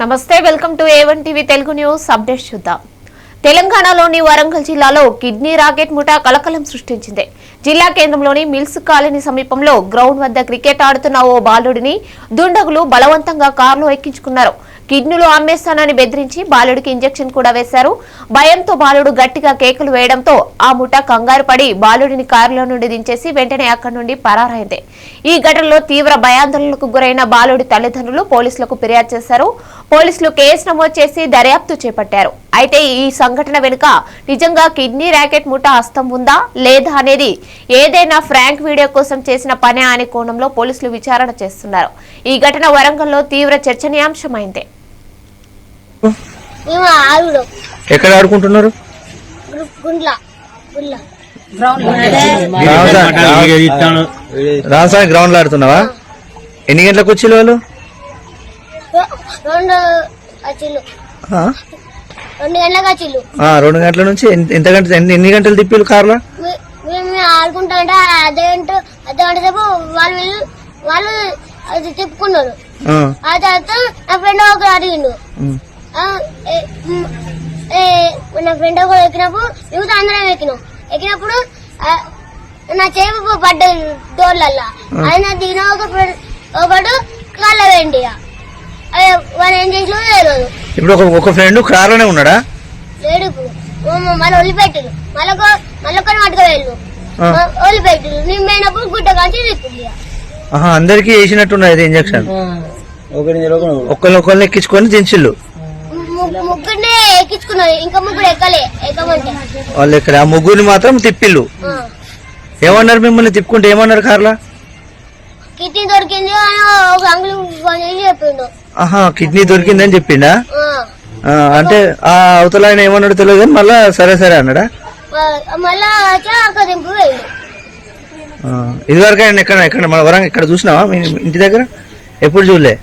నమస్తే, welcome to A1 TV Telugu news updates చూద్దాం. తెలంగాణలోని వరంగల్ జిల్లాలో కిడ్నీ రాకెట్ ముఠా కలకలం సృష్టించింది. జిల్లా కేంద్రంలోని మిల్స్ కాలనీ సమీపంలో గ్రౌండ్ వద్ద క్రికెట్ ఆడుతున్న ఓ బాలుడిని దుండగులు బలవంతంగా కారులో ఎక్కించుకున్నారు. కిడ్నీలు అమ్మేస్తానని బెదిరించి బాలుడికి ఇంజెక్షన్ కూడా వేశారు. భయంతో బాలుడు గట్టిగా కేకలు వేయడంతో ఆ ముఠా కంగారు పడి బాలుడిని కారులో నుండి దించేసి వెంటనే అక్కడి నుండి పరారైంది. ఈ ఘటనలో తీవ్ర భయాందోళనకు గురైన బాలుడి తల్లిదండ్రులు పోలీసులకు ఫిర్యాదు చేశారు. పోలీసులు కేసు నమోదు చేసి దర్యాప్తు చేపట్టారు. అయితే ఈ సంఘటన వెనుక నిజంగా కిడ్నీ ర్యాకెట్ ముఠా హస్తం ఉందా లేదా అనేది ఏదైనా ఫ్రాంక్ వీడియో కోసం చేసిన పనే అనే కోణంలో పోలీసులు విచారణ చేస్తున్నారు. ఈ ఘటన వరంగల్లో తీవ్ర చర్చనీయాంశమైంది. ఎక్కడ ఆడుకుంటున్నారు? రామస్వామి గ్రౌండ్ లో ఆడుతున్నావా? ఎన్ని గంటలకు వచ్చి వాళ్ళు? 2 గంటల నుంచి ఎన్ని గంటలు తిప్పిలు కార్లో? ఆడుకుంటా అర్ధగంట సేపు వాళ్ళు అది తిప్పుకున్నారు. ఆ తర్వాత నా ఫ్రెండ్ ఒకరు అడిగిండు. నా ఫ్రెండ్ ఒకరు ఎక్కినప్పుడు మిగతా అందరం ఎక్కినప్పుడు నా చేపు పడ్డది డోర్లల్లా. ఆయన దిగిన ఒకడు కాళ్ళ వేయండి. వాళ్ళు ఏం చేసినా తెలియదు. ఇప్పుడు ఒక ఫ్రెండ్ కార్ లోనే ఉన్నాడా? లేడు. ఇప్పుడు మళ్ళీ వదిలిపెట్టారు. మళ్ళీ పట్టుకోలేదు. వదిలిపెట్టారు. నేను పోయినప్పుడు గుడ్డ కాల్చి తిప్పింది. అందరికి వేసినట్టున్నది ఇంజక్షన్. ఒకరిని ఎక్కించుకొని దించిళ్ళు. ముగ్గురినే ఎక్కించుకున్నారు. ఇంకా ముగ్గురు ఎక్కమంటే వాళ్ళు ఇక్కడ ఆ ముగ్గురిని మాత్రం తిప్పిళ్ళు. ఏమన్నారు మిమ్మల్ని తిప్పుకుంటే? ఏమన్నారు కార్లా? కిడ్నీ దొరికింది అని ఒక అంగులు చెప్పిండు. కిడ్నీ దొరికిందని చెప్పిండా? అంటే ఆ అవతల ఆయన ఏమన్నాడు తెలియదు కానీ మళ్ళా సరే అన్నాడా? మళ్ళా దింపు. ఇదివరకు ఆయన ఎక్కడ మన వరంగల్ ఇక్కడ చూసినావా? మీ ఇంటి దగ్గర ఎప్పుడు చూడలే?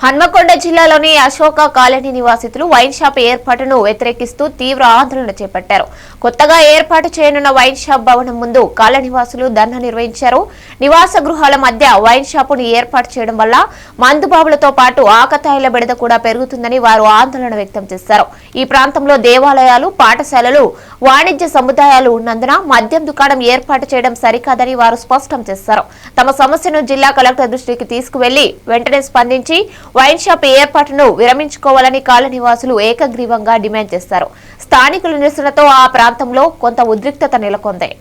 హన్మకొండ జిల్లాలోని అశోక కాలనీ నివాసితులు వైన్ షాప్ ఏర్పాటును వ్యతిరేకిస్తూ తీవ్ర ఆందోళన చేపట్టారు. కొత్తగా ఏర్పాటు చేయనున్న వైన్ షాప్ భవనం ముందు కాలనీవాసులు ధర్నా నిర్వహించారు. నివాస గృహాల మధ్య వైన్ షాపును ఏర్పాటు చేయడం వల్ల మందుబాబులతో పాటు ఆకతాయిల బెడద కూడా పెరుగుతుందని వారు ఆందోళన వ్యక్తం చేశారు. ఈ ప్రాంతంలో దేవాలయాలు, పాఠశాలలు, వాణిజ్య సముదాయాలు ఉన్నందున మద్యం దుకాణం ఏర్పాటు చేయడం సరికాదని వారు స్పష్టం చేశారు. తమ సమస్యను జిల్లా కలెక్టర్ దృష్టికి తీసుకువెళ్లి వెంటనే స్పందించి వైన్ షాప్ ఏర్పాటును విరమించుకోవాలని కాలనీవాసులు ఏకగ్రీవంగా డిమాండ్ చేశారు. స్థానికుల నిరసనతో ఆ ప్రాంతంలో కొంత ఉద్రిక్తత నెలకొంది.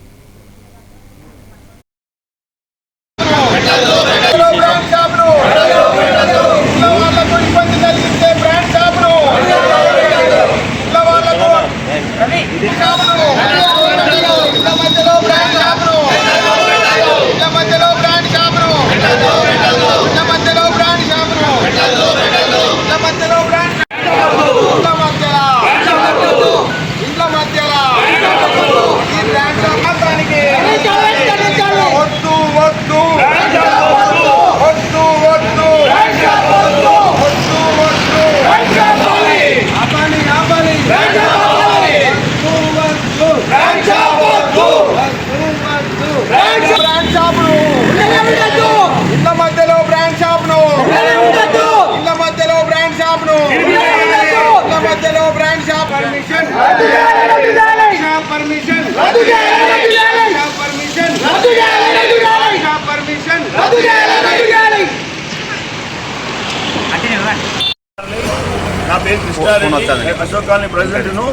నా పేరు కృష్ణారెడ్డి, అశోక్ కాలనీ ప్రెసిడెంట్ను.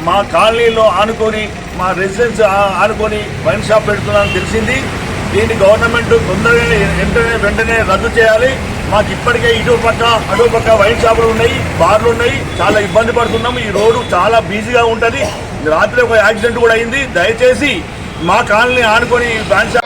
మా కాలనీలో ఆనుకొని మా రెసిడెన్స్ ఆనుకొని వైన్ షాప్ పెడుతున్నానని తెలిసింది. దీన్ని గవర్నమెంట్ తొందరగా వెంటనే రద్దు చేయాలి. మాకు ఇప్పటికే ఇటు పక్క వైన్ షాపులు ఉన్నాయి, బార్లు ఉన్నాయి. చాలా ఇబ్బంది పడుతున్నాము. ఈ రోడ్డు చాలా బిజీగా ఉంటుంది. రాత్రి ఒక యాక్సిడెంట్ కూడా అయింది. దయచేసి మా కాలనీ ఆనుకొని బ్రాంచ్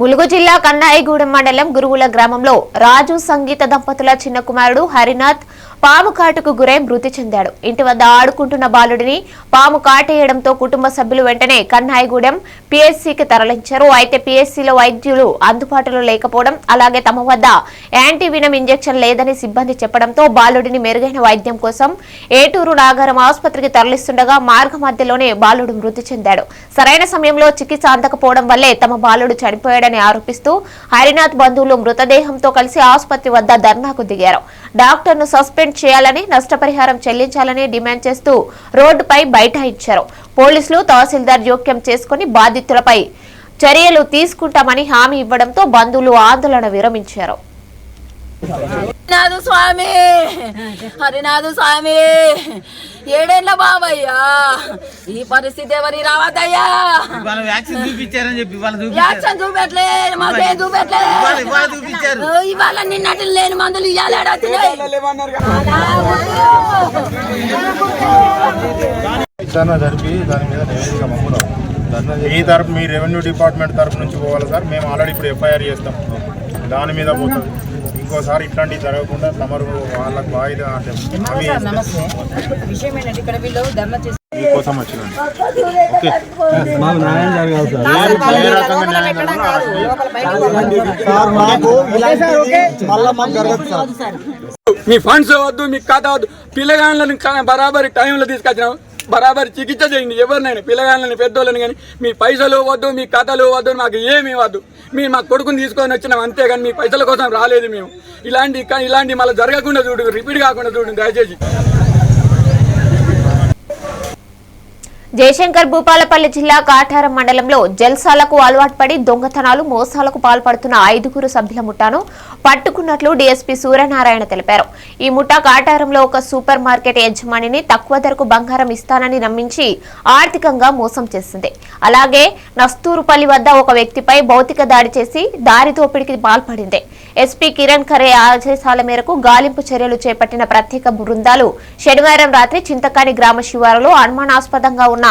ములుగు జిల్లా కన్నాయిగూడెం మండలం గురువుల గ్రామంలో రాజు సంగీత దంపతుల చిన్న కుమారుడు హరినాథ్ పాము కాటుకు గురై మృతి చెందాడు. ఇంటి వద్ద ఆడుకుంటున్న బాలుడిని పాము కాటేయడంతో కుటుంబ సభ్యులు వెంటనే కన్నాయిగూడెం పిఎస్సికి తరలించారు. అయితే పిఎస్సిలో వైద్యులు అందుబాటులో లేకపోవడం, అలాగే తమ వద్ద యాంటీవినం ఇంజెక్షన్ లేదని సిబ్బంది చెప్పడంతో బాలుడిని మెరుగైన వైద్యం కోసం ఏటూరు నాగారం ఆసుపత్రికి తరలిస్తుండగా మార్గ మధ్యలోనే బాలుడు మృతి చెందాడు. సరైన సమయంలో చికిత్స అందకపోవడం వల్లే తమ బాలుడు చనిపోయాడని ఆరోపిస్తూ హరినాథ్ బంధువులు మృతదేహంతో కలిసి ఆసుపత్రి వద్ద ధర్నాకు దిగారు. డాక్టర్ను సస్పెండ్ చేయాలని, నష్టపరిహారం చెల్లించాలని డిమాండ్ చేస్తూ రోడ్డుపై బైఠాయించారు. పోలీసులు తహసీల్దార్ జోక్యం చేసుకుని బాధితులపై చర్యలు తీసుకుంటామని హామీ ఇవ్వడంతో బంధువులు ఆందోళన విరమించారు. హరినాథు స్వామి, హరినాథు స్వామి, ఏడేళ్ళ బాబయ్యా, ఈ పరిస్థితి ఎవరి రావద్దయ్యా. వ్యాక్సిన్ చూపెట్లే, మాకేం చూపెట్లే. ఇవాళ నిన్నటి లేని మందులు ఇవ్వాలి. జరిపి దాని మీద నివేదిక మమ్మల్ని ఈ తరపు మీ రెవెన్యూ డిపార్ట్మెంట్ తరపు నుంచి పోవాలి సార్. మేము ఆల్రెడీ ఇప్పుడు ఎఫ్ఐఆర్ చేస్తాం, దాని మీద పోతుంది. ఇంకోసారి ఇట్లాంటివి జరగకుండా తమరు వాళ్ళకు వాయిదా మీకోసం వచ్చినాం. మీ ఫండ్స్ వద్దు, మీ ఖాతా వద్దు. పిల్లగాళ్ళని బరాబరి టైంలో తీసుకొచ్చినాం, బరాబరి చికిత్స చేయండి. ఎవరినైనా పిల్లగాళ్ళని పెద్దోళ్ళని కానీ మీ పైసలు వద్దు, మీ కథలు వద్దు, మాకు ఏమీ వద్దు. మీరు మా కొడుకుని తీసుకొని వచ్చినాం అంతేగాని మీ పైసల కోసం రాలేదు మేము. ఇలాంటి మళ్ళీ జరగకుండా చూడు, రిపీట్ కాకుండా చూడండి దయచేసి. జయశంకర్ భూపాలపల్లి జిల్లా కాటారం మండలంలో జల్సాలకు అలవాటు పడి దొంగతనాలు, మోసాలకు పాల్పడుతున్న 5 సభ్యుల ముఠాను పట్టుకున్నట్లు డీఎస్పీ సూర్యనారాయణ తెలిపారు. ఈ ముఠా కాటారంలో ఒక సూపర్ మార్కెట్ యజమానిని తక్కువ ధరకు బంగారం ఇస్తానని నమ్మించి ఆర్థికంగా మోసం చేసింది. అలాగే నస్తూరుపల్లి వద్ద ఒక వ్యక్తిపై భౌతిక దాడి చేసి దారి దోపిడీకి పాల్పడింది. ఎస్పీ కిరణ్ ఖరే ఆదేశాల మేరకు గాలింపు చర్యలు చేపట్టిన ప్రత్యేక బృందాలు శనివారం రాత్రి చింతకాని గ్రామ శివారులో అనుమానాస్పదంగా ఉన్న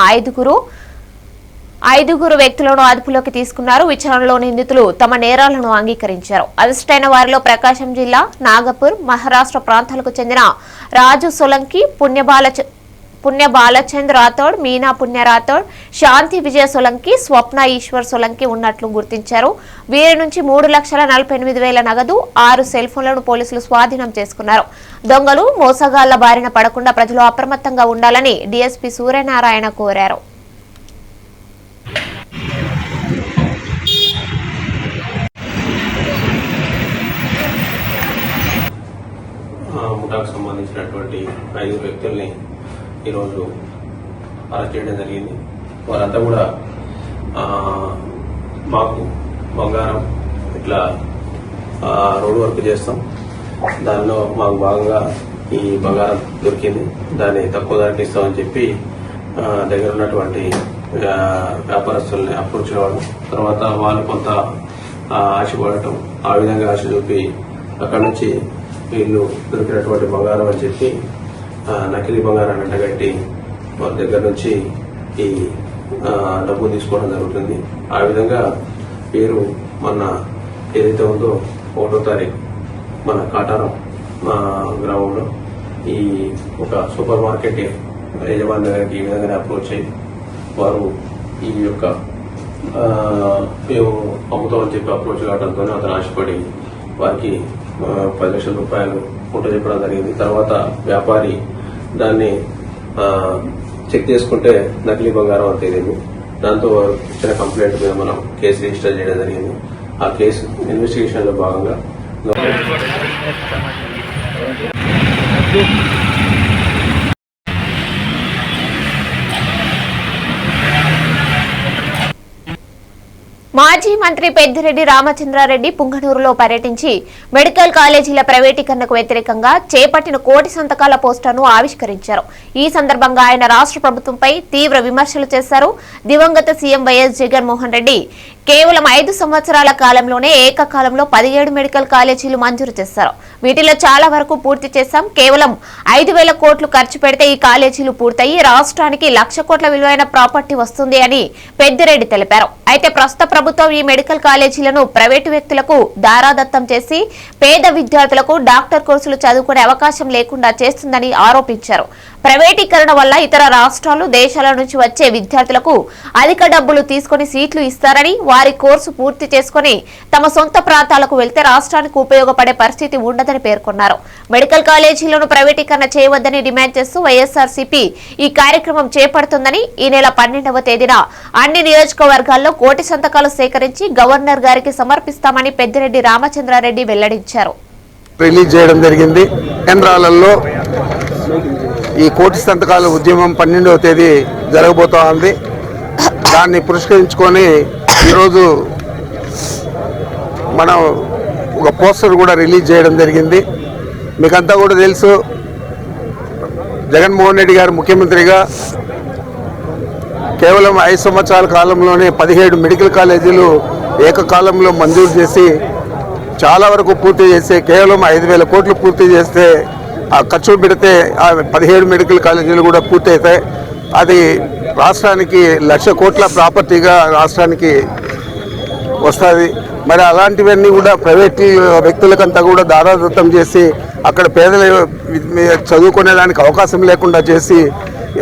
5 వ్యక్తులను అదుపులోకి తీసుకున్నారు. విచారణలో నిందితులు తమ నేరాలను అంగీకరించారు. అరెస్టైన వారిలో ప్రకాశం జిల్లా నాగపూర్, మహారాష్ట్ర ప్రాంతాలకు చెందిన రాజు సోలంకి, పుణ్య బాలచంద్ రాథోడ్, మీనా పుణ్య రాథోడ్, శాంతి విజయ సోలంకి, స్వప్న ఈశ్వర్ సోలంకి ఉన్నట్లు గుర్తించారు. వీరి నుంచి 3,48,000 నగదు, 6 సెల్ ఫోన్లను పోలీసులు స్వాధీనం చేసుకున్నారు. దొంగలు, మోసగాళ్ల బారిన పడకుండా ప్రజలు అప్రమత్తంగా ఉండాలని డీఎస్పీ సూర్యనారాయణ కోరారు. ముఠాకు సంబంధించినటువంటి 5 వ్యక్తుల్ని ఈరోజు అరెస్ట్ చేయడం జరిగింది. వారంతా కూడా మాకు బంగారం ఇట్లా రోడ్ వర్క్ చేస్తాం, దానిలో మాకు భాగంగా ఈ బంగారం దొరికింది, దాన్ని తక్కువ ధరకి ఇస్తామని చెప్పి దగ్గర ఉన్నటువంటి వ్యాపారస్తుల్ని అప్రోచ్ అవ్వడం, తర్వాత వాళ్ళు కొంత ఆశపడటం, ఆ విధంగా ఆశ చూపి అక్కడి నుంచి వీళ్ళు దొరికినటువంటి బంగారం అని చెప్పి నకిలీ బంగారాన్ని అంటగట్టి వాళ్ళ దగ్గర నుంచి ఈ డబ్బు తీసుకోవడం జరుగుతుంది. ఆ విధంగా పేరు మన ఏదైతే ఉందో 1వ తారీఖు మన కాటారం గ్రామంలో ఈ ఒక సూపర్ మార్కెట్ యజమాని దగ్గరికి ఈ విధంగానే అప్రోచ్ అయ్యి వారు ఈ యొక్క మేము అమ్ముతామని చెప్పి అప్రోచ్ కావడంతో అతను ఆశపడి వారికి 10 లక్షల రూపాయలు ఉంట చెప్పడం జరిగింది. తర్వాత వ్యాపారి దాన్ని చెక్ చేసుకుంటే నకిలీ బంగారం అని తేలింది. దాంతో ఇచ్చిన కంప్లైంట్ మీద మనం కేసు రిజిస్టర్ చేయడం జరిగింది. ఆ కేసు ఇన్వెస్టిగేషన్ లో భాగంగా మాజీ మంత్రి పెద్దిరెడ్డి రామచంద్రారెడ్డి పుంగనూరులో పర్యటించి మెడికల్ కాలేజీల ప్రైవేటీకరణకు వ్యతిరేకంగా చేపట్టిన 1,00,000 సంతకాల పోస్టర్ను ఆవిష్కరించారు. ఈ సందర్భంగా ఆయన రాష్ట్ర ప్రభుత్వంపై తీవ్ర విమర్శలు చేశారు. దివంగత సీఎం వైఎస్ జగన్మోహన్ రెడ్డి కేవలం 5 సంవత్సరాల కాలంలోనే ఏకకాలంలో 17 మెడికల్ కాలేజీలు మంజూరు చేశారు. వీటిలో చాలా వరకు పూర్తి చేశాం. కేవలం 5,000 కోట్లు ఖర్చు పెడితే ఈ కాలేజీలు పూర్తయి రాష్ట్రానికి 1,00,000 కోట్ల విలువైన ప్రాపర్టీ వస్తుంది అని పెద్దిరెడ్డి తెలిపారు. అయితే ప్రస్తుత ప్రభుత్వం ఈ మెడికల్ కాలేజీలను ప్రైవేటు వ్యక్తులకు దారాదత్తం చేసి పేద విద్యార్థులకు డాక్టర్ కోర్సులు చదువుకునే అవకాశం లేకుండా చేస్తుందని ఆరోపించారు. ప్రైవేటీకరణ వల్ల ఇతర రాష్ట్రాలు, దేశాల నుంచి వచ్చే విద్యార్థులకు అధిక డబ్బులు తీసుకుని సీట్లు ఇస్తారని, వారి కోర్సు పూర్తి చేసుకుని తమ సొంత ప్రాంతాలకు వెళ్తే రాష్ట్రానికి ఉపయోగపడే పరిస్థితి ఉండదని పేర్కొన్నారు. మెడికల్ కాలేజీలను ప్రైవేటీకరణ చేయవద్దని డిమాండ్ చేస్తూ వైఎస్ఆర్సీపీ ఈ కార్యక్రమం చేపడుతుందని, ఈ నెల 12వ తేదీన అన్ని నియోజకవర్గాల్లో 1 కోటి సంతకాలు సేకరించి గవర్నర్ గారికి సమర్పిస్తామని పెద్దిరెడ్డి రామచంద్రారెడ్డి వెల్లడించారు. రిలీజ్ చేయడం జరిగింది. కేంద్రాలలో ఈ 1 కోటి సంతకాల ఉద్యమం 12వ తేదీ జరగబోతా ఉంది. దాన్ని పురస్కరించుకొని ఈరోజు మనం ఒక పోస్టర్ కూడా రిలీజ్ చేయడం జరిగింది. మీకంతా కూడా తెలుసు, జగన్మోహన్ రెడ్డి గారు ముఖ్యమంత్రిగా కేవలం 5 సంవత్సరాల కాలంలోనే 17 మెడికల్ కాలేజీలు ఏకకాలంలో మంజూరు చేసి చాలా వరకు పూర్తి చేస్తే, కేవలం 5,000 కోట్లు పూర్తి చేస్తే ఖర్చు పెడితే 17 మెడికల్ కాలేజీలు కూడా పూర్తి అవుతాయి. అది రాష్ట్రానికి 1,00,000 కోట్ల ప్రాపర్టీగా రాష్ట్రానికి వస్తుంది. మరి అలాంటివన్నీ కూడా ప్రైవేట్ వ్యక్తులకంతా కూడా దారాదత్తం చేసి అక్కడ పేదలు చదువుకునేదానికి అవకాశం లేకుండా చేసి,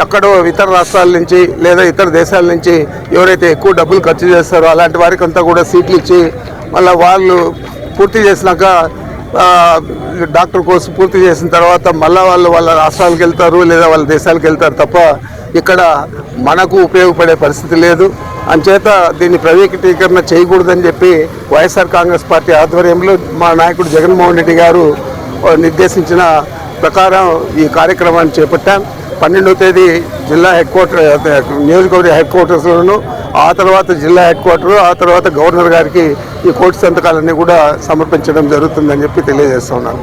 ఎక్కడో ఇతర రాష్ట్రాల నుంచి లేదా ఇతర దేశాల నుంచి ఎవరైతే ఎక్కువ డబ్బులు ఖర్చు చేస్తారో అలాంటి వారికి అంతా కూడా సీట్లు ఇచ్చి మళ్ళీ వాళ్ళు పూర్తి చేసినాక డాక్టర్ కోర్సు పూర్తి చేసిన తర్వాత మళ్ళీ వాళ్ళు వాళ్ళ రాష్ట్రాలకు వెళ్తారు లేదా వాళ్ళ దేశాలకు వెళ్తారు తప్ప ఇక్కడ మనకు ఉపయోగపడే పరిస్థితి లేదు. అంచేత దీన్ని ప్రైవేటీకరణ చేయకూడదని చెప్పి వైఎస్ఆర్ కాంగ్రెస్ పార్టీ ఆధ్వర్యంలో మా నాయకుడు జగన్మోహన్ రెడ్డి గారు నిర్దేశించిన ప్రకారం ఈ కార్యక్రమాన్ని చేపట్టాం. 12వ తేదీ జిల్లా నియోజకవర్గ హెడ్ క్వార్టర్స్లోను, ఆ తర్వాత జిల్లా హెడ్ క్వార్టర్, ఆ తర్వాత గవర్నర్ గారికి ఈ 1 కోటి సంతకాలన్నీ కూడా సమర్పించడం జరుగుతుందని చెప్పి తెలియజేస్తున్నాను.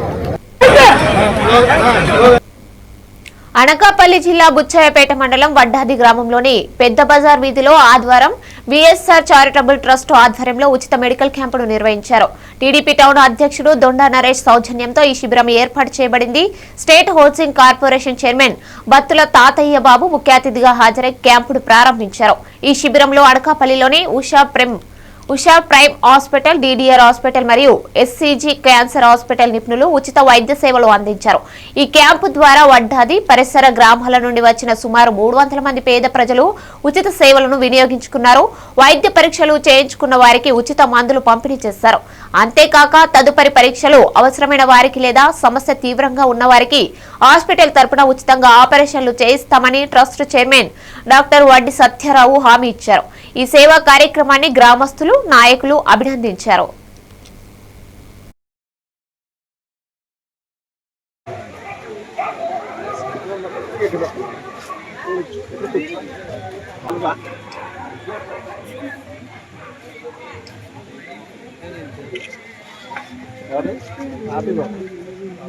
అనకాపల్లి జిల్లా బుచ్చాయపేట మండలం వడ్డాది గ్రామంలోని పెద్ద బజార్ వీధిలో ఆదివారం విఎస్ఆర్ చారిటబుల్ ట్రస్ట్ ఆధ్వర్యంలో ఉచిత మెడికల్ క్యాంపును నిర్వహించారు. టీడీపీ టౌన్ అధ్యక్షుడు దొండా నరేష్ సౌజన్యంతో ఈ శిబిరం ఏర్పాటు చేయబడింది. State housing corporation chairman Battula Tatayya Babu ముఖ్య అతిథిగా హాజరై క్యాంపును ప్రారంభించారు. ఈ శిబిరంలో అనకాపల్లిలోని Usha prime hospital, DDR hospital మరియు SCG క్యాన్సర్ హాస్పిటల్ నిపుణులు ఉచిత వైద్య సేవలు అందించారు. ఈ క్యాంపు ద్వారా వడ్డాది పరిసర గ్రామాల నుండి వచ్చిన సుమారు 300 మంది పేద ప్రజలు ఉచిత సేవలను వినియోగించుకున్నారు. వైద్య పరీక్షలు చేయించుకున్న వారికి ఉచిత మందులు పంపిణీ చేశారు. అంతేకాక తదుపరి పరీక్షలు అవసరమైన వారికి లేదా సమస్య తీవ్రంగా ఉన్న వారికి హాస్పిటల్ తరపున ఉచితంగా ఆపరేషన్లు చేయిస్తామని ట్రస్ట్ చైర్మన్ డాక్టర్ వడ్డి సత్యారావు హామీ ఇచ్చారు. ఈ సేవా కార్యక్రమాన్ని గ్రామస్తులు, నాయకులు అభినందించారు.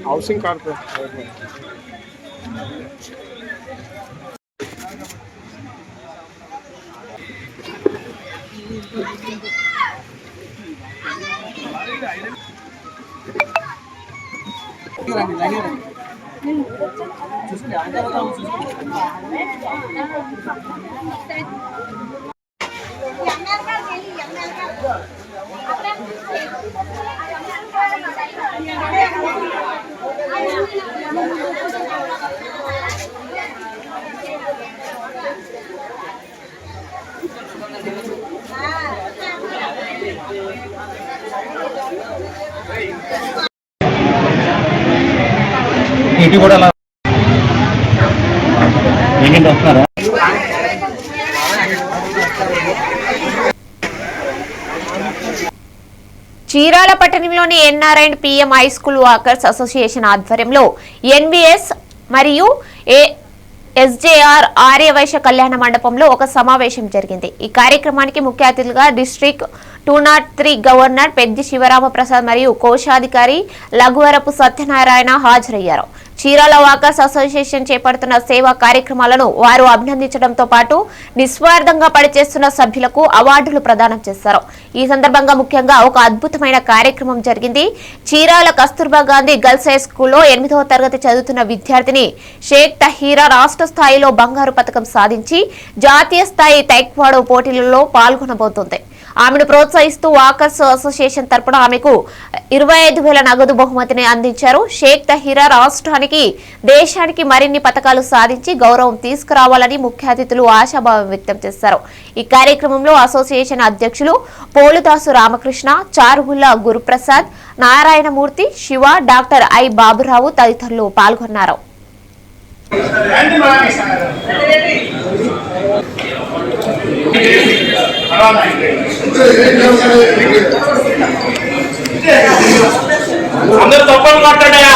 హౌసింగ్ కార్పొరేషన్ ఇది కూడా వస్తున్నారా? చీరాల పట్టణంలోని NR and PM high school walkers association ఆధ్వర్యంలో NVS మరియు SJR ఆర్యవైశ్య కళ్యాణ మండపంలో ఒక సమావేశం జరిగింది. ఈ కార్యక్రమానికి ముఖ్య అతిథులుగా డిస్ట్రిక్ట్ 203 గవర్నర్ పెద్ది శివరామ ప్రసాద్ మరియు కోశాధికారి లఘువరపు సత్యనారాయణ హాజరయ్యారు. చీరాల వాకర్స్ అసోసియేషన్ చేపడుతున్న సేవా కార్యక్రమాలను వారు అభినందించడంతో పాటు నిస్వార్థంగా పనిచేస్తున్న సభ్యులకు అవార్డులు ప్రదానం చేశారు. ఈ సందర్భంగా ముఖ్యంగా ఒక అద్భుతమైన కార్యక్రమం జరిగింది. చీరాల కస్తూర్బా గాంధీ గర్ల్స్ హై స్కూల్లో 8వ తరగతి చదువుతున్న విద్యార్థిని షేక్ తహీరా రాష్ట్ర స్థాయిలో బంగారు పతకం సాధించి జాతీయ స్థాయి తైక్వాడో పోటీలలో పాల్గొనబోతోంది. ఆమెను ప్రోత్సహిస్తూ వాకర్స్ అసోసియేషన్ తరపున ఆమెకు 25,000 నగదు బహుమతిని అందించారు. షేక్ తహీరా రాష్ట్రానికి దేశానికి మరిన్ని పతకాలు సాధించి గౌరవం తీసుకురావాలని ముఖ్య అతిథులు ఆశాభావం వ్యక్తం చేశారు. ఈ కార్యక్రమంలో అసోసియేషన్ అధ్యక్షులు పోలుదాసు రామకృష్ణ, చారుగుల్ల గురుప్రసాద్, నారాయణమూర్తి, శివ, డాక్టర్ ఐ బాబురావు తదితరులు పాల్గొన్నారు. అందరూ తప్పని మాట్లాడాయా?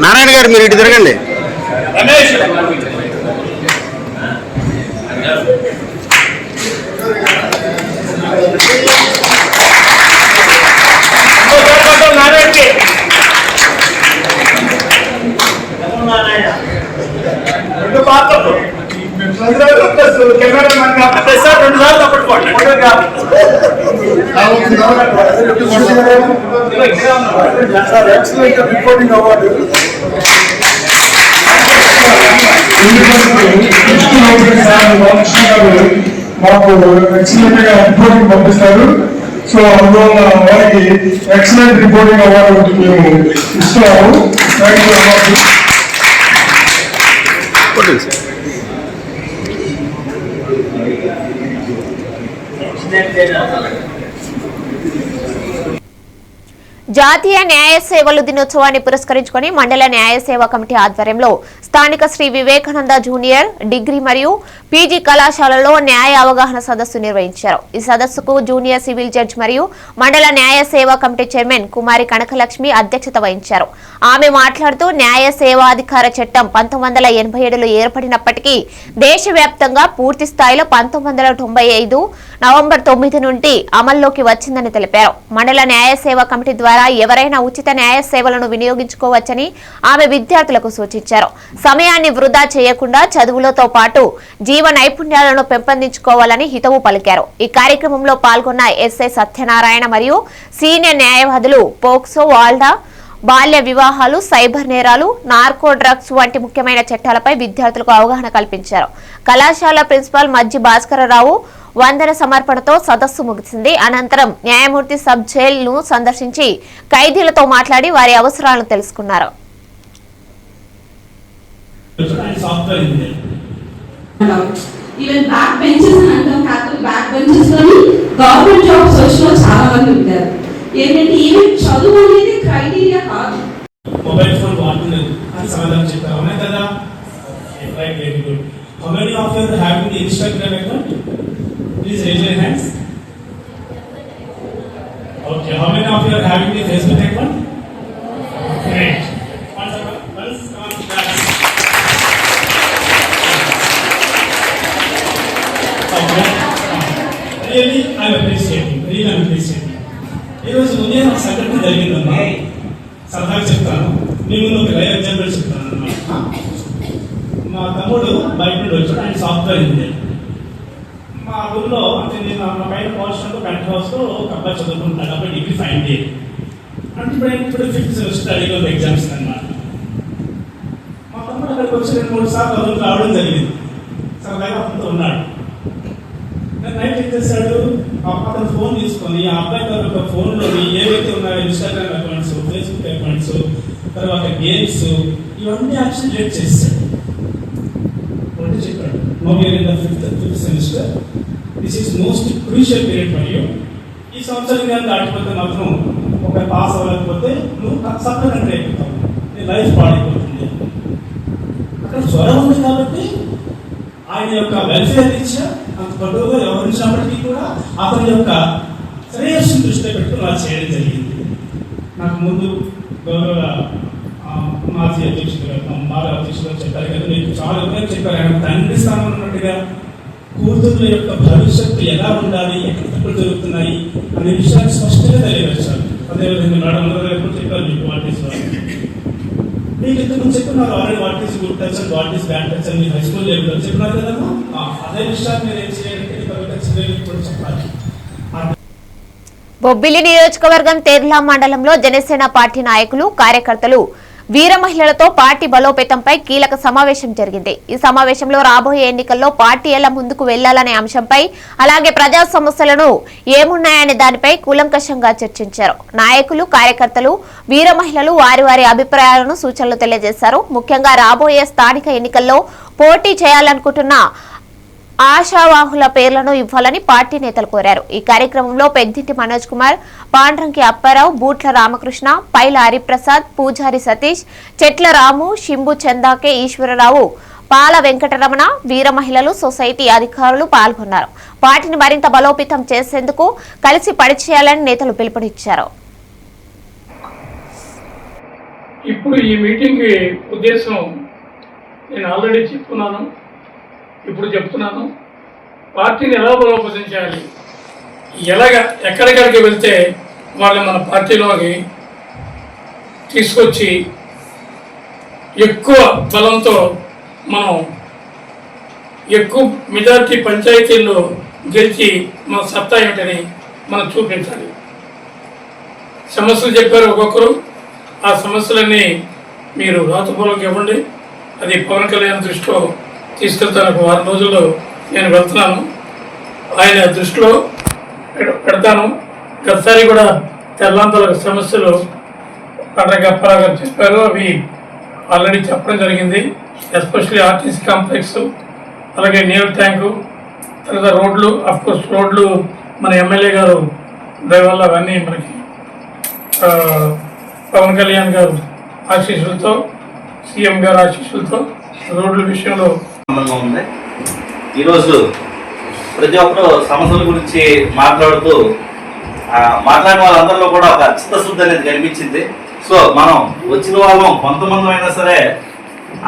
నారాయణ గారు మీరు ఇటు తిరగండి. రమేష్ రెండు పాత్రలు కెమెరామెన్ కాబట్టి సార్ 2 సార్లు తప్పట్టుకోండి. మాకు ఎక్సలెంట్ గా రిపోర్టింగ్ పంపిస్తారు. సో అందువల్ల వారికి ఎక్సలెంట్ రిపోర్టింగ్ అవార్డు మేము ఇస్తున్నాము. Thank you award. జాతీయ న్యాయ సేవలు దినోత్సవాన్ని పురస్కరించుకుని మండల న్యాయ సేవా కమిటీ ఆధ్వర్యంలో స్థానిక శ్రీ వివేకానంద జూనియర్ డిగ్రీ మరియు పీజీ కళాశాలలో న్యాయ అవగాహన సదస్సు నిర్వహించారు. ఈ సదస్సుకు జూనియర్ సివిల్ జడ్జ్ మరియు మండల న్యాయ సేవా కమిటీ చైర్మన్ కుమారి కనకలక్ష్మి అధ్యక్షత వహించారు. ఆమె మాట్లాడుతూ న్యాయ సేవాధికార చట్టం 1987లో ఏర్పడినప్పటికీ దేశవ్యాప్తంగా పూర్తి స్థాయిలో 1995 నవంబర్ 9 నుండి అమల్లోకి వచ్చిందని తెలిపారు. మండల న్యాయ సేవా కమిటీ ద్వారా ఎవరైనా ఉచిత న్యాయ సేవలను వినియోగించుకోవచ్చని ఆమె విద్యార్థులకు సూచించారు. సమయాన్ని వృధా చేయకుండా చదువులతో పాటు జీవ నైపుణ్యాలను పెంపొందించుకోవాలని హితవు పలికారు. ఈ కార్యక్రమంలో పాల్గొన్న ఎస్ఐ సత్యనారాయణ మరియు సీనియర్ న్యాయవాదులు పోక్సో, వాల్డా, బాల్య వివాహాలు, సైబర్ నేరాలు, నార్కో డ్రగ్స్ వంటి ముఖ్యమైన చట్టాలపై విద్యార్థులకు అవగాహన కల్పించారు. కళాశాల ప్రిన్సిపాల్ మజ్జి భాస్కరరావు వందన సమర్పణతో సదస్సు ముగిసింది. అనంతరం న్యాయమూర్తి సబ్ జైల్ ను సందర్శించి ఖైదీలతో మాట్లాడి వారి అవసరాలను తెలుసుకున్నారు. ఈవెన్ బ్యాక్ బెంచెస్ అని అంటాం, కాకపోతే బ్యాక్ బెంచెస్ లోని గవర్నమెంట్ జాబ్స్ వచ్చిన చాలా మంది ఉంటారు. ఏంటంటే ఈవెన్ చదువు అనేది క్రైటీరియా కాదు. మొబైల్ ఫోన్ వాడుతున్నారు అని సమాధానం చెప్పారు. అవునా కదా? Right, very good. How many of you are having the Instagram account? Please raise your hands. Okay, how many of you are having the Facebook account? Great. Once come on, guys. Okay. Really, I'm appreciating. ఈరోజు ఉదయం ఒక సంఘటన జరిగిందమ్మా. సరదాగా చెప్తాను. మీ ముందు ఒక live example చెప్తాను అన్నమాట. మా తమ్ముడు బయట నుండి వచ్చాడు. ఆయన సాఫ్ట్వేర్ ఇంజనీర్. మా ఊళ్ళో అంటే నేను మా పైన పోర్షన్లో పెంట్ హౌస్లో ఒక అబ్బాయి చదువుకుంటున్నాడు. అబ్బాయి డిగ్రీ ఫైనల్ ఇయర్. అంటే ఇప్పుడు 5th సెమిస్టర్ స్టడీలో ఎగ్జామ్స్ అనమాట. మా తమ్ముడు అక్కడికి వచ్చి 2-3 సార్లు అతను రావడం జరిగింది. సరదాగా అతనితో ఉన్నాడు. నైట్ ఏం చేశాడు, అతను ఫోన్ తీసుకొని ఆ అబ్బాయి తర్వాత ఫోన్లోని ఏవైతే ఉన్నాయో ఇన్స్టాగ్రామ్ అకౌంట్స్, ఫేస్బుక్ అకౌంట్స్, తర్వాత గేమ్స్, ఇవన్నీ యాక్షన్ రేట్ చేశాడు. ఒకటి చెప్పాడు, know you're in the 5th semester, this is most crucial period for you. ఈ సంవత్సరం కానీ దాటిపోతే మాత్రం ఒక పాస్ అవ్వలేకపోతే నువ్వు సప్లిమెంటరీ అయిపోతావు, నీ లైఫ్ పాడైపోతుంది. అక్కడ జ్వరం ఉంది కాబట్టి ఆయన యొక్క వెల్ఫేర్ రీత్యా అంత కట్టుగా వ్యవహరించినప్పటికీ కూడా అతని యొక్క శ్రేయస్సును దృష్టిలో పెట్టుకుని అలా చేయడం జరిగింది. నాకు ముందు గౌరవ మాజీ అధ్యక్షుడు చెప్పారు కదా, మీకు చాలా వివరంగా చెప్పారు. ఆయన తండ్రి స్థానం ఉన్నట్టుగా కూతుర్ల యొక్క భవిష్యత్తు ఎలా ఉండాలి, ఎక్కడ తప్పులు జరుగుతున్నాయి అనే విషయాలు స్పష్టంగా తెలియపరచాలి. అదేవిధంగా మేడం అందరూ ఎప్పుడు చెప్పారు మీకు వాట్ ఈస్ మీకు ఇంతకుముందు చెప్తున్నారు already what is good touch and what is bad touch అని హై స్కూల్ లెవెల్లో చెప్పినారు కదమ్మా. అదే విషయాన్ని మీరు ఏం చేయాలంటే కూడా చెప్పాలి. బొబ్బిలి నియోజకవర్గం తెర్లా మండలంలో జనసేన పార్టీ నాయకులు కార్యకర్తలు వీర మహిళలతో పార్టీ బలోపేతంపై కీలక సమావేశం జరిగింది. ఈ సమావేశంలో రాబోయే ఎన్నికల్లో పార్టీ ఎలా ముందుకు వెళ్లాలనే అంశంపై అలాగే ప్రజా సమస్యలను ఏమున్నాయనే దానిపై కూలంకషంగా చర్చించారు. నాయకులు కార్యకర్తలు వీర మహిళలు వారి వారి అభిప్రాయాలను సూచనలు తెలియజేశారు. ముఖ్యంగా రాబోయే స్థానిక ఎన్నికల్లో పోటీ చేయాలనుకుంటున్న ఆశావాహుల పేర్లను ఇవ్వాలని పార్టీ నేతలు కోరారు. ఈ కార్యక్రమంలో పెద్దింటి మనోజ్ కుమార్, పాండ్రంకి అప్పారావు, బూట్ల రామకృష్ణ, పైల హరిప్రసాద్, పూజారి సతీష్, చెట్ల రాము, షింబు చందాకే ఈశ్వరరావు, పాల వెంకటరమణ, వీర మహిళలు సొసైటీ అధికారులు పాల్గొన్నారు. పార్టీని మరింత బలోపేతం చేసేందుకు కలిసి పనిచేయాలని నేతలు పిలుపునిచ్చారు. ఇప్పుడు ఈ మీటింగ్ ఉద్దేశం నేను ఆల్రెడీ చెప్తున్నాను, ఇప్పుడు చెప్తున్నాను. పార్టీని ఎలా బలోపేతం చేయాలి, ఎక్కడికి వెళ్తే వాళ్ళు మన పార్టీలోకి తీసుకొచ్చి ఎక్కువ బలంతో మనం ఎక్కువ మెజారిటీ పంచాయతీల్లో గెలిచి మన సత్తా ఏమిటని మనం చూపించాలి. సమస్యలు చెప్పారు ఒక్కొక్కరు, ఆ సమస్యలన్నీ మీరు రాతపూర్వకంగా ఇవ్వండి. అది పవన్ కళ్యాణ్ దృష్టిలో తీసుకెళ్తాను. ఒక వారం రోజుల్లో నేను వెళ్తున్నాను, ఆయన దృష్టిలో పెడతాను. గతసారి కూడా తెల్లంతల సమస్యలు అప్పరా గారు చెప్పారు, అవి ఆల్రెడీ చెప్పడం జరిగింది. ఎస్పెషల్లీ ఆర్టీసీ కాంప్లెక్స్, అలాగే నీరు ట్యాంకు, తర్వాత రోడ్లు. అఫ్కోర్స్ రోడ్లు మన ఎమ్మెల్యే గారు దయవల్ల అవన్నీ మనకి పవన్ కళ్యాణ్ గారు ఆశీస్సులతో, సీఎం గారు ఆశీస్సులతో రోడ్ల విషయంలో ఉంది. ఈరోజు ప్రతి ఒక్కరు సమస్యల గురించి మాట్లాడుతూ మాట్లాడిన వాళ్ళందరిలో కూడా ఒక చిత్తశుద్ధి అనేది కనిపించింది. సో మనం వచ్చిన వాళ్ళం కొంతమంది అయినా సరే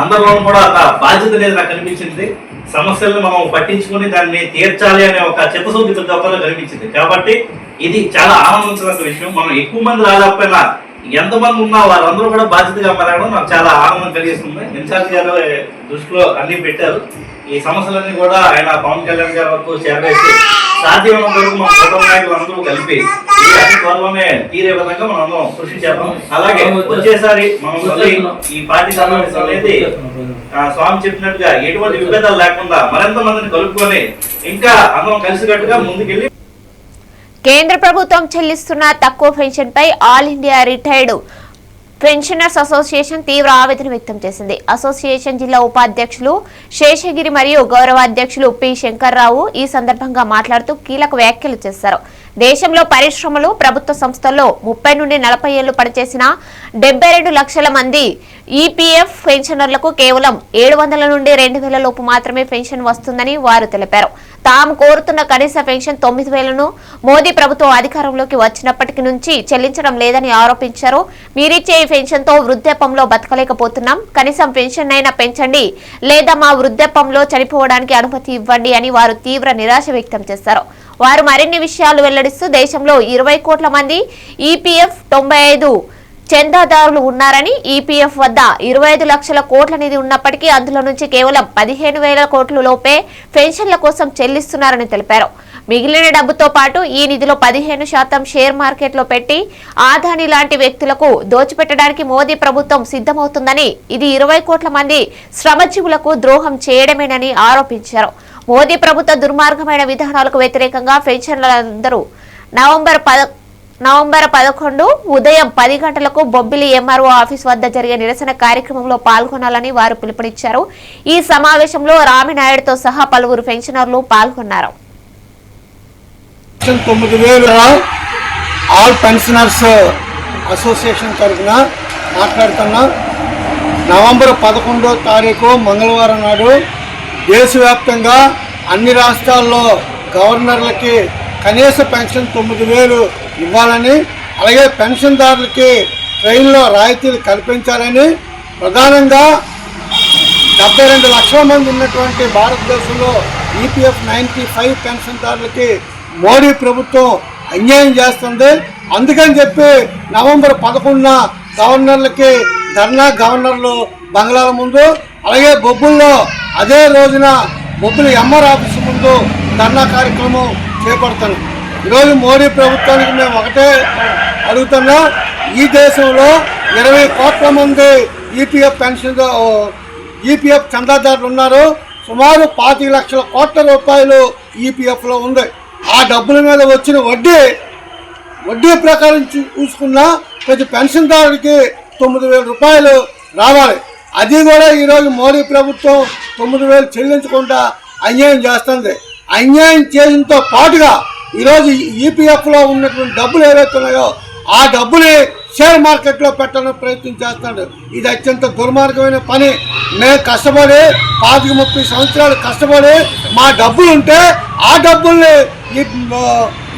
అందరిలోనూ కూడా ఒక బాధ్యత అనేది నాకు కనిపించింది. సమస్యలను మనం పట్టించుకొని దాన్ని తీర్చాలి అనే ఒక చిత్తశుద్ధి ప్రతి ఒక్కరిలో కనిపించింది. కాబట్టి ఇది చాలా ఆనందించిన విషయం. మనం ఎక్కువ మంది రాలేకపోయినా ఎంతమంది ఉన్నా వారందరూ కూడా బాధ్యతగా మారడం నాకు చాలా ఆనందం కలిగిస్తుంది. ఇన్ఛార్జ్ గారు దృష్టిలో అన్ని పెట్టారు. ఈ సమస్యలన్నీ కూడా ఆయన పవన్ కళ్యాణ్ గారి వరకు చేరవేసి సాధ్యమైన వరకు మన కుటుంబ నాయకులు అందరూ కలిపి అతి త్వరలోనే తీరే విధంగా మనం అందరం కృషి చేద్దాం. అలాగే వచ్చేసారి మనం మళ్ళీ ఈ పార్టీ సమావేశం అనేది స్వామి చెప్పినట్టుగా ఎటువంటి విభేదాలు లేకుండా మరింత మందిని కలుపుకొని ఇంకా అందరం కలిసికట్టుగా ముందుకెళ్ళి కేంద్ర ప్రభుత్వం చెల్లిస్తున్న తక్కువ పెన్షన్పై all India retired pensioners association తీవ్ర ఆవేదన వ్యక్తం చేసింది. అసోసియేషన్ జిల్లా ఉపాధ్యక్షులు శేషగిరి మరియు గౌరవాధ్యక్షులు పి శంకర్రావు ఈ సందర్భంగా మాట్లాడుతూ కీలక వ్యాఖ్యలు చేశారు. దేశంలో పరిశ్రమలు, ప్రభుత్వ సంస్థల్లో 30 నుండి 40 ఏళ్లు పనిచేసిన 72 లక్షల మంది ఈపీఎఫ్ పెన్షనర్లకు కేవలం 700 నుండి 2000 లోపు మాత్రమే పెన్షన్ వస్తుందని వారు తెలిపారు. తాము కోరుతున్న కనీస పెన్షన్ 9000ను మోదీ ప్రభుత్వం అధికారంలోకి వచ్చినప్పటి నుంచి చెల్లించడం లేదని ఆరోపించారు. మీరిచ్చే ఈ పెన్షన్తో వృద్ధాప్యంలో బతకలేకపోతున్నాం, కనీసం పెన్షన్ అయినా పెంచండి లేదా మా వృద్ధాప్యంలో చనిపోవడానికి అనుమతి ఇవ్వండి అని వారు తీవ్ర నిరాశ వ్యక్తం చేశారు. వారు మరిన్ని విషయాలు వెల్లడిస్తూ దేశంలో 20 కోట్ల మంది ఈపీఎఫ్ 95 చందాదారులు ఉన్నారని, ఈపీఎఫ్ వద్ద 25 లక్షల కోట్ల నిధి ఉన్నప్పటికీ అందులో నుంచి కేవలం 15,000 కోట్ల లోపే పెన్షన్ల కోసం చెల్లిస్తున్నారని తెలిపారు. మిగిలిన డబ్బుతో పాటు ఈ నిధిలో 15% షేర్ మార్కెట్లో పెట్టి ఆదాని లాంటి వ్యక్తులకు దోచిపెట్టడానికి మోదీ ప్రభుత్వం సిద్ధమవుతుందని, ఇది 20 కోట్ల మంది శ్రమజీవులకు ద్రోహం చేయడమేనని ఆరోపించారు. మోదీ ప్రభుత్వ దుర్మార్గమైన విధానాలకు వ్యతిరేకంగా పెన్షన్లందరూ నవంబర్ 11 ఉదయం 10 గంటలకు బొబ్బిలి ఎంఆర్ఓ ఆఫీస్ వద్ద జరిగే నిరసన కార్యక్రమంలో పాల్గొనాలని వారు పిలుపునిచ్చారు. ఈ సమావేశంలో రామినాయుడుతో సహా పలువురు పెన్షనర్లు పాల్గొన్నారు. 9,000 ఆల్ పెన్షనర్స్ అసోసియేషన్ తరఫున మాట్లాడుతున్నా. నవంబర్ 11వ తారీఖు మంగళవారం నాడు దేశవ్యాప్తంగా అన్ని రాష్ట్రాల్లో గవర్నర్లకి కనీస పెన్షన్ 9,000 ఇవ్వాలని, అలాగే పెన్షన్దారులకి ట్రైన్లో రాయితీలు కల్పించాలని, ప్రధానంగా 72 లక్షల మంది ఉన్నటువంటి భారతదేశంలో ఈపీఎఫ్ 95 పెన్షన్దారులకి మోడీ ప్రభుత్వం అన్యాయం చేస్తుంది. అందుకని చెప్పి నవంబర్ 11న గవర్నర్లకి ధర్నా, గవర్నర్లు బంగ్లాల ముందు, అలాగే బొబ్బుల్లో అదే రోజున బొబ్బులు ఎంఆర్ ఆఫీసు ముందు ధర్నా కార్యక్రమం చేపడుతున్నాం. ఈరోజు మోడీ ప్రభుత్వానికి మేము ఒకటే అడుగుతున్నాం, ఈ దేశంలో 20 కోట్ల మంది ఈపీఎఫ్ చందాదారులు ఉన్నారు. సుమారు 25 లక్షల కోట్ల రూపాయలు ఈపీఎఫ్లో ఉంది. ఆ డబ్బుల మీద వచ్చిన వడ్డీ ప్రకారం చూసుకున్నా ప్రతి పెన్షన్దారుడికి 9,000 రూపాయలు రావాలి. అది కూడా ఈరోజు మోడీ ప్రభుత్వం 9,000 చెల్లించకుండా అన్యాయం చేస్తుంది. అన్యాయం చేయడంతో పాటుగా ఈరోజు ఈపీఎఫ్లో ఉన్నటువంటి డబ్బులు ఏవైతే ఉన్నాయో ఆ డబ్బుని షేర్ మార్కెట్లో పెట్టడానికి ప్రయత్నం చేస్తున్నాడు. ఇది అత్యంత దుర్మార్గమైన పని. మేము కష్టపడి 25-30 సంవత్సరాలు కష్టపడి మా డబ్బులు ఉంటే ఆ డబ్బుల్ని ఈ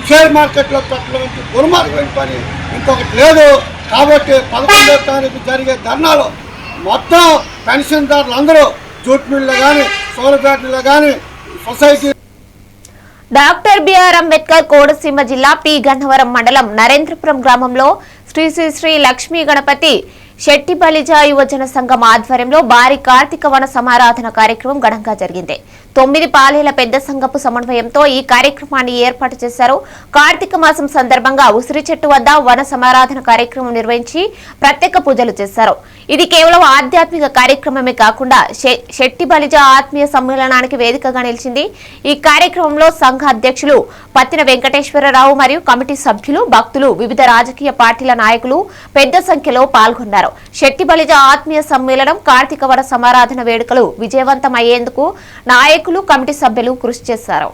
షేర్ మార్కెట్లో పెట్టడం దుర్మార్గమైన పని ఇంకొకటి లేదు. కాబట్టి 11వ తారీఖు జరిగే ధర్నాలో మొత్తం పెన్షన్దారులు అందరూ జూట్ మిల్లు కానీ, సోలార్ ఫ్యాక్టరీలో కానీ, society. Doctor BR Ambedkar Konaseema జిల్లా పి గన్నవరం మండలం నరేంద్రపురం గ్రామంలో శ్రీ శ్రీ శ్రీ లక్ష్మీ గణపతి శెట్టి బలిజ యువజన సంఘం ఆధ్వర్యంలో భారీ కార్తీక వన సమారాధన కార్యక్రమం ఘనంగా జరిగింది. 9 పాలేల పెద్ద సంఘపు సమన్వయంతో ఈ కార్యక్రమాన్ని ఏర్పాటు చేశారు. కార్తీక మాసం సందర్భంగా ఉసిరి చెట్టు వద్ద వన సమారాధన కార్యక్రమం నిర్వహించి ప్రత్యేక పూజలు చేశారు. ఇది కేవలం ఆధ్యాత్మిక కార్యక్రమమే కాకుండా శెట్టి బలిజ ఆత్మీయ సమ్మేళనానికి వేదికగా నిలిచింది. ఈ కార్యక్రమంలో సంఘ అధ్యక్షులు పత్తిన వెంకటేశ్వరరావు మరియు కమిటీ సభ్యులు, భక్తులు, వివిధ రాజకీయ పార్టీల నాయకులు పెద్ద సంఖ్యలో పాల్గొన్నారు. శెట్టి బలిజ ఆత్మీయ సమ్మేళనం కార్తీక వన సమారాధన వేడుకలు విజయవంతం అయ్యేందుకు నాయకులు, కమిటీ సభ్యులు కృషి చేశారు.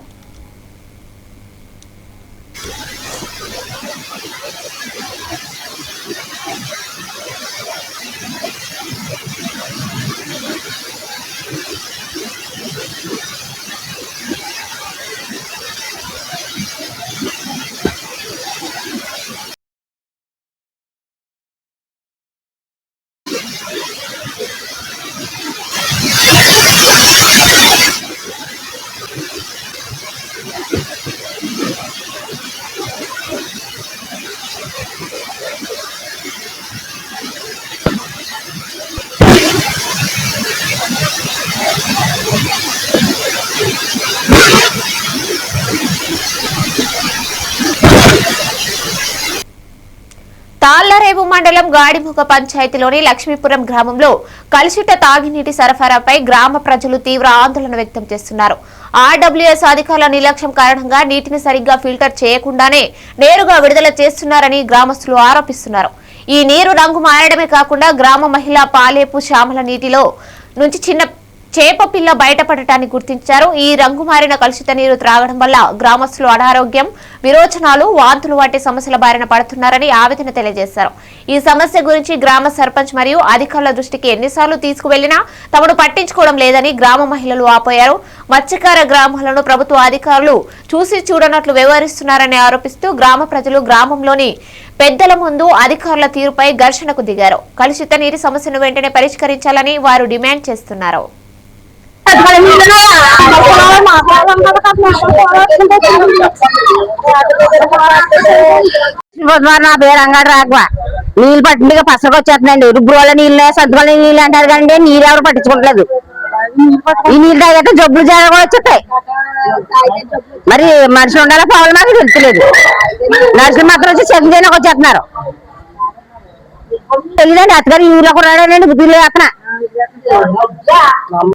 తాళ్లరేవు మండలం గాడిముగ పంచాయతీలోని లక్ష్మీపురం గ్రామంలో కలుషిత తాగునీటి సరఫరాపై గ్రామ ప్రజలు తీవ్ర ఆందోళన వ్యక్తం చేస్తున్నారు. ఆర్డబ్ల్యూఎస్ అధికారుల నిర్లక్ష్యం కారణంగా నీటిని సరిగ్గా ఫిల్టర్ చేయకుండానే నేరుగా విడుదల చేస్తున్నారని గ్రామస్తులు ఆరోపిస్తున్నారు. ఈ నీరు రంగు మారడమే కాకుండా గ్రామ మహిళ పాలేపు శ్యామల నీటిలో నుంచి చిన్న చేప పిల్ల బయటపడటాన్ని గుర్తించారు. ఈ రంగు మారిన కలుషిత నీరు త్రాగడం వల్ల గ్రామస్తులు అనారోగ్యం, విరోచనాలు, వాంతులు వంటి సమస్యల బారిన పడుతున్నారని ఆవేదన తెలియజేశారు. ఈ సమస్య గురించి గ్రామ సర్పంచ్ మరియు అధికారుల దృష్టికి ఎన్నిసార్లు తీసుకువెళ్లినా తమను పట్టించుకోవడం లేదని గ్రామ మహిళలు వాపోయారు. మత్స్యకార గ్రామాలను ప్రభుత్వ అధికారులు చూసి చూడనట్లు వ్యవహరిస్తున్నారని ఆరోపిస్తూ గ్రామ ప్రజలు గ్రామంలోని పెద్దల ముందు అధికారుల తీరుపై ఘర్షణకు దిగారు. కలుషిత నీటి సమస్యను వెంటనే పరిష్కరించాలని వారు డిమాండ్ చేస్తున్నారు. నా పేరు అంగడి రాఘవ. నీళ్ళు పట్టిగా పసరకు వచ్చేస్తుందండి. రుబ్బుల నీళ్ళు, సద్దుల నీళ్ళు అంటారు కానీ నీళ్ళు ఎవరు పట్టించుకోవట్లేదు. ఈ నీళ్ళు తాగితే జబ్బులు కూడా వచ్చేస్తాయి. మరి మనిషి ఉండాలా పోవాలి మాకు తెలుస్తలేదు. నర్సులు మాత్రం వచ్చి చెక్ చేయడానికి వచ్చేస్తున్నారు. తెలియదండి అత్తగారు ఈ ఊర్లో కూడా బుద్ధిలో అతన.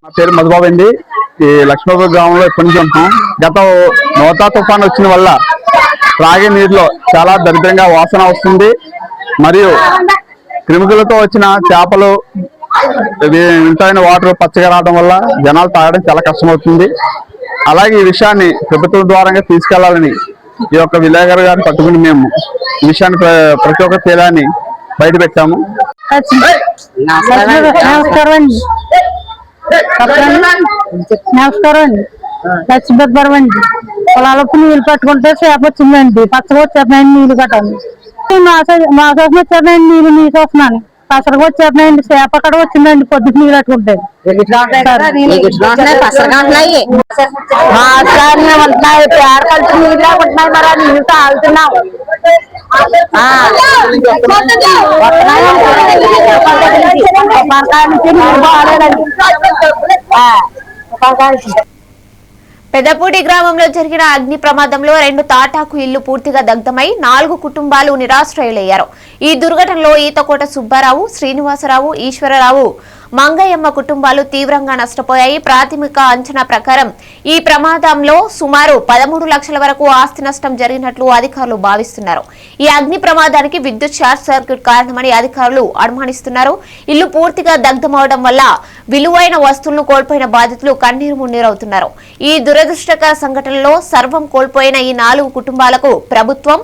నా పేరు మధుబాబు అండి. ఈ లక్ష్మీపురం గ్రామంలో ఎప్పటి నుంచి ఉంటాం. గత నోతా తుఫాన్ వచ్చిన వల్ల త్రాగే నీరులో చాలా దరిద్రంగా వాసన వస్తుంది. మరియు క్రిమికలతో వచ్చిన చేపలు, వింతైన వాటర్ పచ్చగా రావడం వల్ల జనాలు తాగడం చాలా కష్టమవుతుంది. అలాగే ఈ విషయాన్ని ప్రభుత్వం ద్వారా తీసుకెళ్లాలని ఈ యొక్క విలేకరు గారిని పట్టుకుని మేము ఈ విషయాన్ని ప్రతి ఒక్క తేడాన్ని బయట పెట్టాము. నమస్కారం అండి. నమస్కారం అండి. లక్ష్మీపురం అండి. పొలాలకు నీళ్ళు పట్టుకుంటే చేప వచ్చిందండి. పచ్చగా వచ్చేస్తున్నాయండి నీళ్ళు కట్టండి. మా కోసం వచ్చేస్తున్నాయండి నీళ్ళు వస్తున్నాను. పసరగా వచ్చేస్తున్నాయండి, చేప అక్కడ వచ్చిందండి, పొద్దున్న నీళ్ళు అట్టుకుంటే పేడ కలిసి నీళ్ళు ఉంటున్నాయి, మరి ఆ నీళ్ళు తాగుతున్నాం. పెద్దపూడి గ్రామంలో జరిగిన అగ్ని ప్రమాదంలో 2 తాటాకు ఇళ్లు పూర్తిగా దగ్ధమై 4 కుటుంబాలు నిరాశ్రయులయ్యారు. ఈ దుర్ఘటనలో ఈతకోట సుబ్బారావు, శ్రీనివాసరావు, ఈశ్వరరావు, మంగయ్యమ్మ కుటుంబాలు తీవ్రంగా నష్టపోయాయి. ప్రాథమిక అంచనా ప్రకారం ఈ ప్రమాదంలో సుమారు 13 లక్షల వరకు ఆస్తి నష్టం జరిగినట్లు అధికారులు భావిస్తున్నారు. ఈ అగ్ని ప్రమాదానికి విద్యుత్ షార్ట్ సర్క్యూట్ కారణమని అధికారులు అనుమానిస్తున్నారు. ఇల్లు పూర్తిగా దగ్ధమవడం వల్ల విలువైన వస్తువులను కోల్పోయిన బాధితులు కన్నీరు మున్నీరవుతున్నారు. ఈ దురదృష్టకర సంఘటనలో సర్వం కోల్పోయిన ఈ 4 కుటుంబాలకు ప్రభుత్వం,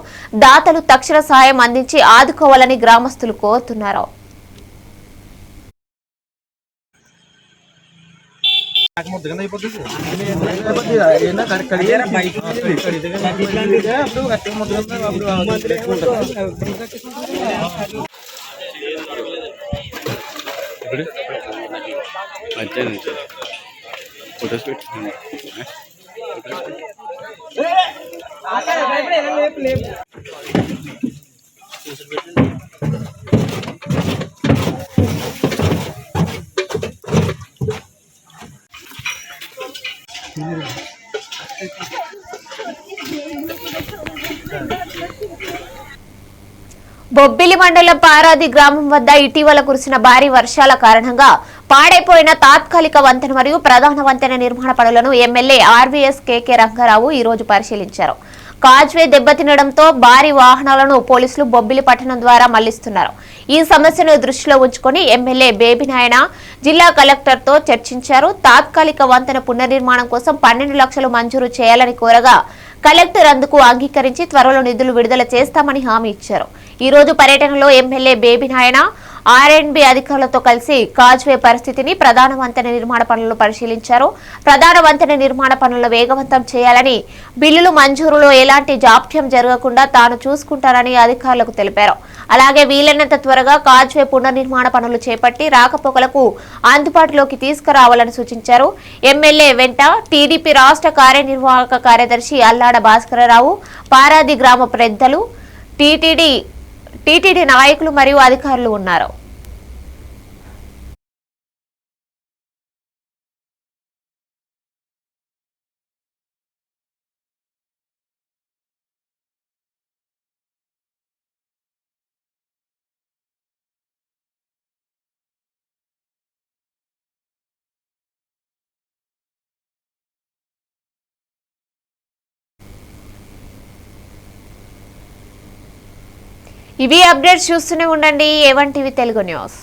దాతలు తక్షణ సాయం అందించి ఆదుకోవాలని గ్రామస్తులు కోరుతున్నారు. బొబ్బిలి మండలం పారాది గ్రామం వద్ద ఇటీవల కురిసిన భారీ వర్షాల కారణంగా పాడైపోయిన తాత్కాలిక వంతెన మరియు ప్రధాన వంతెన నిర్మాణ పనులను ఎమ్మెల్యే ఆర్వీఎస్ కేకే రంగారావు ఈ రోజు పరిశీలించారు. కాజ్వే దెబ్బతినడంతో భారీ వాహనాలను పోలీసులు బొబ్బిలి పట్టణం ద్వారా మళ్లిస్తున్నారు. ఈ సమస్యను దృష్టిలో ఉంచుకొని ఎమ్మెల్యే బేబినాయన జిల్లా కలెక్టర్తో చర్చించారు. తాత్కాలిక వంతెన పునర్నిర్మాణం కోసం 12 లక్షలు మంజూరు చేయాలని కోరగా కలెక్టర్ అందుకు అంగీకరించి త్వరలో నిధులు విడుదల చేస్తామని హామీ ఇచ్చారు. ఈ రోజు పర్యటనలో ఎమ్మెల్యే బేబినాయన ఆర్ఎండ్బి అధికారులతో కలిసి కాజ్వే పరిస్థితిని, ప్రధాన వంతెన నిర్మాణ పనులను పరిశీలించారు. ప్రధాన వంతెన నిర్మాణ పనులను వేగవంతం చేయాలని, బిల్లులు మంజూరులో ఎలాంటి జాప్యం జరగకుండా తాను చూసుకుంటానని అధికారులకు తెలిపారు. అలాగే వీలైనంత త్వరగా కాజ్వే పునర్నిర్మాణ పనులు చేపట్టి రాకపోకలకు అందుబాటులోకి తీసుకురావాలని సూచించారు. ఎమ్మెల్యే వెంట టీడీపీ రాష్ట్ర కార్యనిర్వాహక కార్యదర్శి అల్లాడ భాస్కరరావు, పారాది గ్రామ పెద్దలు, టీటీడీ నాయకులు మరియు అధికారులు ఉన్నారు. ఇవి అప్డేట్స్ చూస్తూనే ఉండండి A1 టీవీ తెలుగు న్యూస్.